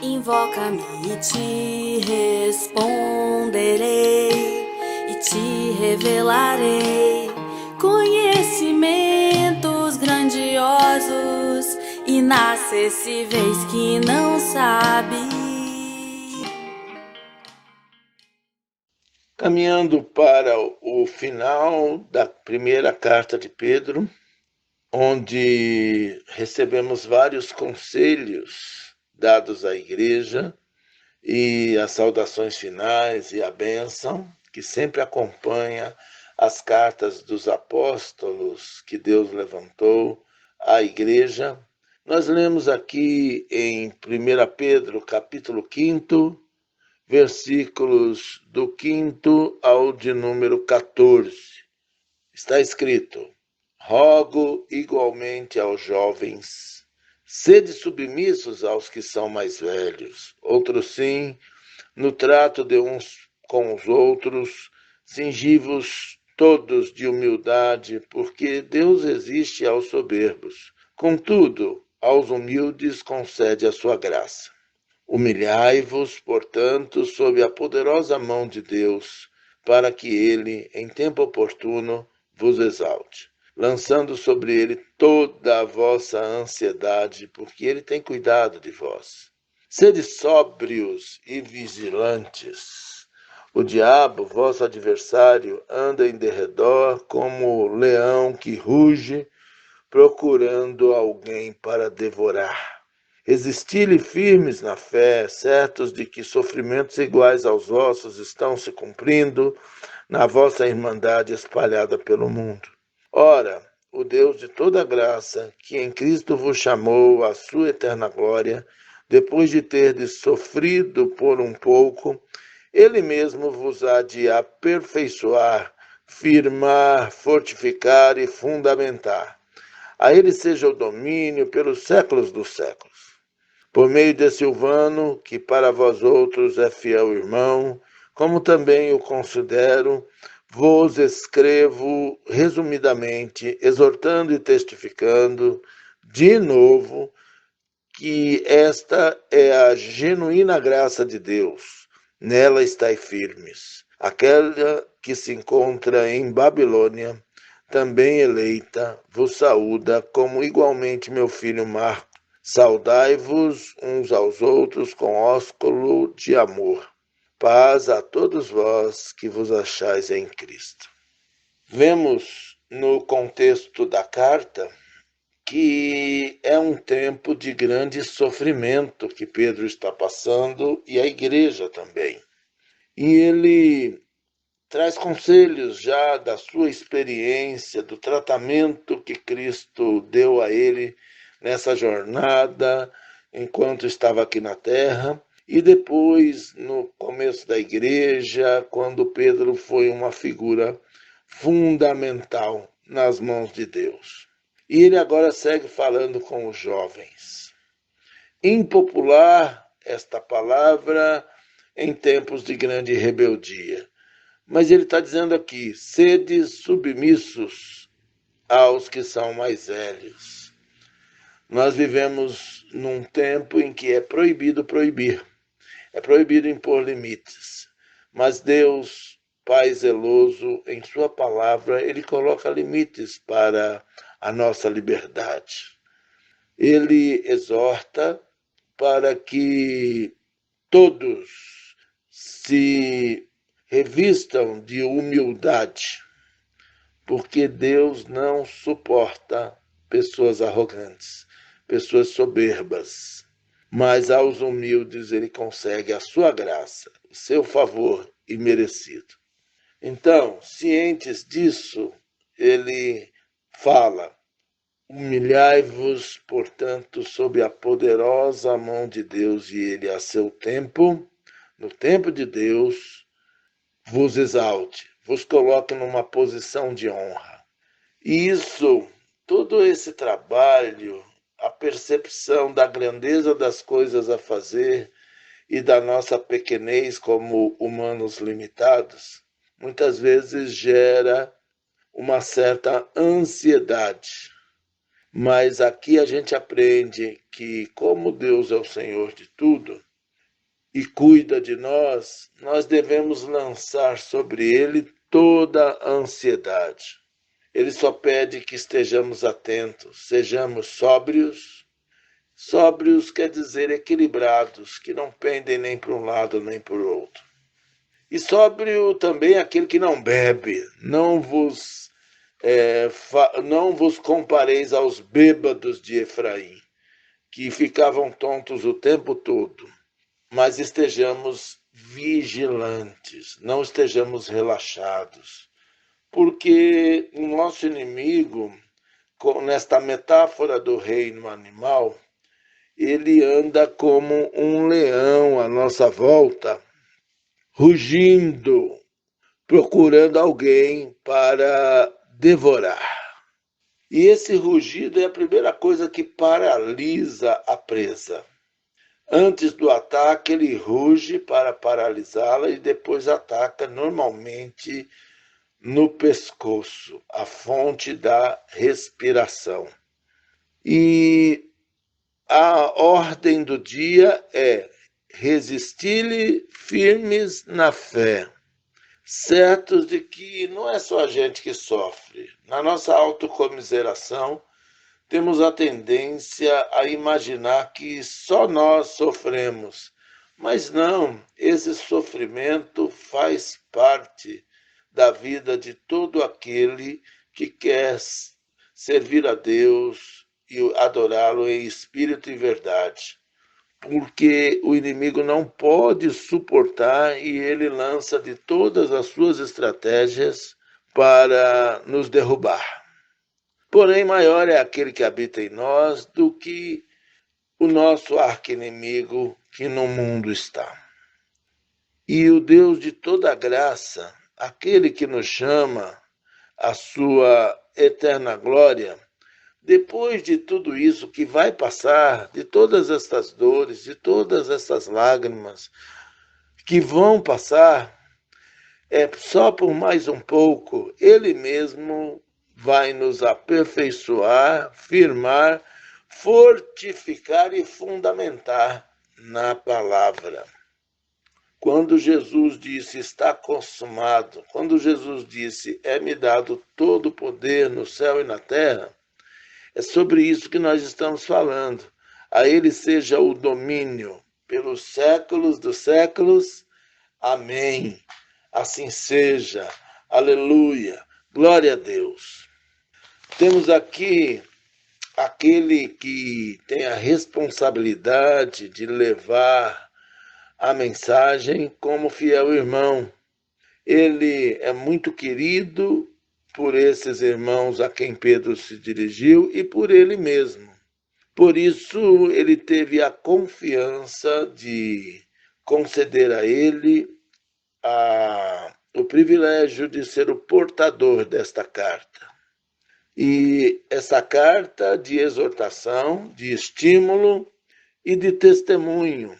Invoca-me e te responderei, e te revelarei conhecimentos grandiosos, inacessíveis que não sabe. Caminhando para o final da primeira carta de Pedro, onde recebemos vários conselhos dados à igreja e as saudações finais e a bênção que sempre acompanha as cartas dos apóstolos que Deus levantou à igreja. Nós lemos aqui em 1 Pedro, capítulo 5, versículos do 5 ao de número 14. Está escrito: rogo igualmente aos jovens, sede submissos aos que são mais velhos. Outros sim, no trato de uns com os outros, cingivos todos de humildade, porque Deus resiste aos soberbos. Contudo, aos humildes concede a sua graça. Humilhai-vos, portanto, sob a poderosa mão de Deus, para que ele, em tempo oportuno, vos exalte, lançando sobre ele toda a vossa ansiedade, porque ele tem cuidado de vós. Sede sóbrios e vigilantes. O diabo, vosso adversário, anda em derredor como o leão que ruge, procurando alguém para devorar. Resisti-lhe firmes na fé, certos de que sofrimentos iguais aos vossos estão se cumprindo na vossa irmandade espalhada pelo mundo. Ora, o Deus de toda graça, que em Cristo vos chamou à sua eterna glória, depois de terdes sofrido por um pouco, ele mesmo vos há de aperfeiçoar, firmar, fortificar e fundamentar. A ele seja o domínio pelos séculos dos séculos. Por meio de Silvano, que para vós outros é fiel irmão, como também o considero, vos escrevo resumidamente, exortando e testificando, de novo, que esta é a genuína graça de Deus. Nela estai firmes. Aquela que se encontra em Babilônia, também eleita, vos saúda, como igualmente meu filho Marco. Saudai-vos uns aos outros com ósculo de amor. Paz a todos vós que vos achais em Cristo. Vemos no contexto da carta que é um tempo de grande sofrimento que Pedro está passando e a igreja também. E ele traz conselhos já da sua experiência, do tratamento que Cristo deu a ele nessa jornada, enquanto estava aqui na terra, e depois, no começo da igreja, quando Pedro foi uma figura fundamental nas mãos de Deus. E ele agora segue falando com os jovens. Impopular esta palavra em tempos de grande rebeldia. Mas ele está dizendo aqui, sede submissos aos que são mais velhos. Nós vivemos num tempo em que é proibido proibir, é proibido impor limites. Mas Deus, Pai zeloso, em sua palavra, ele coloca limites para a nossa liberdade. Ele exorta para que todos se revistam de humildade, porque Deus não suporta pessoas arrogantes, pessoas soberbas, mas aos humildes ele concede a sua graça, o seu favor imerecido. Então, cientes disso, ele fala: humilhai-vos, portanto, sob a poderosa mão de Deus, e ele a seu tempo, no tempo de Deus, vos exalte, vos coloque numa posição de honra. E isso, todo esse trabalho, a percepção da grandeza das coisas a fazer e da nossa pequenez como humanos limitados, muitas vezes gera uma certa ansiedade. Mas aqui a gente aprende que, como Deus é o Senhor de tudo, e cuida de nós, nós devemos lançar sobre ele toda a ansiedade. Ele só pede que estejamos atentos, sejamos sóbrios. Sóbrios quer dizer equilibrados, que não pendem nem para um lado nem para o outro. E sóbrio também é aquele que não bebe. Não vos compareis aos bêbados de Efraim, que ficavam tontos o tempo todo, mas estejamos vigilantes, não estejamos relaxados, porque o nosso inimigo, nesta metáfora do reino animal, ele anda como um leão à nossa volta, rugindo, procurando alguém para devorar. E esse rugido é a primeira coisa que paralisa a presa. Antes do ataque, ele ruge para paralisá-la e depois ataca normalmente no pescoço, a fonte da respiração. E a ordem do dia é resistir-lhe firmes na fé, certos de que não é só a gente que sofre. Na nossa autocomiseração, temos a tendência a imaginar que só nós sofremos. Mas não, esse sofrimento faz parte da vida de todo aquele que quer servir a Deus e adorá-lo em espírito e verdade. Porque o inimigo não pode suportar e ele lança de todas as suas estratégias para nos derrubar. Porém, maior é aquele que habita em nós do que o nosso arqui-inimigo que no mundo está. E o Deus de toda graça, aquele que nos chama à sua eterna glória, depois de tudo isso que vai passar, de todas estas dores, de todas essas lágrimas que vão passar, só por mais um pouco, ele mesmo vai nos aperfeiçoar, firmar, fortificar e fundamentar na palavra. Quando Jesus disse está consumado, quando Jesus disse é-me dado todo o poder no céu e na terra, é sobre isso que nós estamos falando. A ele seja o domínio pelos séculos dos séculos. Amém. Assim seja. Aleluia. Glória a Deus. Temos aqui aquele que tem a responsabilidade de levar a mensagem como fiel irmão. Ele é muito querido por esses irmãos a quem Pedro se dirigiu e por ele mesmo. Por isso, ele teve a confiança de conceder a ele o privilégio de ser o portador desta carta. E essa carta de exortação, de estímulo e de testemunho.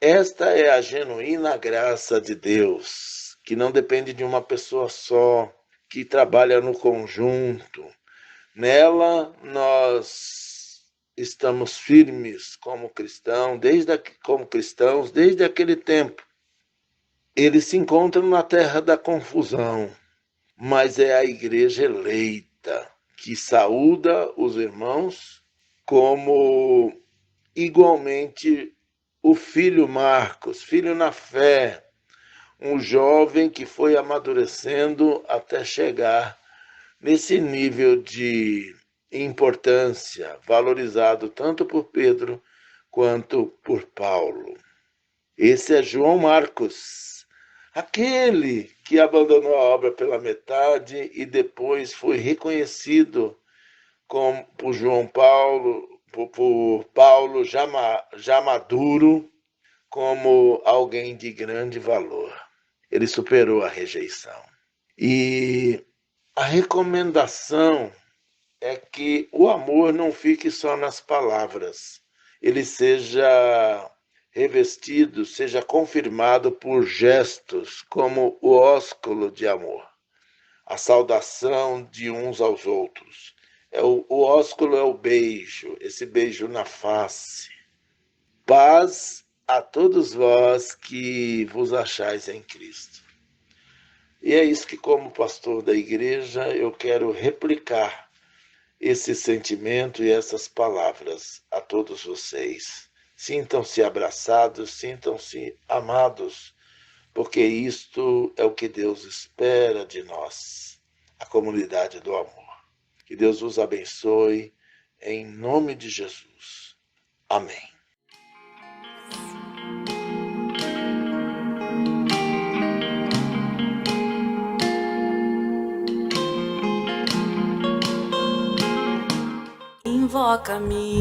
Esta é a genuína graça de Deus, que não depende de uma pessoa só, que trabalha no conjunto. Nela nós estamos firmes como cristãos, desde aquele tempo. Eles se encontram na terra da confusão, mas é a igreja eleita que saúda os irmãos como igualmente o filho Marcos, filho na fé, um jovem que foi amadurecendo até chegar nesse nível de importância, valorizado tanto por Pedro quanto por Paulo. Esse é João Marcos, aquele que abandonou a obra pela metade e depois foi reconhecido por João Paulo, por Paulo já maduro, como alguém de grande valor. Ele superou a rejeição. E a recomendação é que o amor não fique só nas palavras. Ele seja revestido, seja confirmado por gestos, como o ósculo de amor. A saudação de uns aos outros. O ósculo é o beijo, esse beijo na face. Paz a todos vós que vos achais em Cristo. E é isso que, como pastor da igreja, eu quero replicar esse sentimento e essas palavras a todos vocês. Sintam-se abraçados, sintam-se amados, porque isto é o que Deus espera de nós, a comunidade do amor. Que Deus os abençoe, em nome de Jesus. Amém. Invoca-me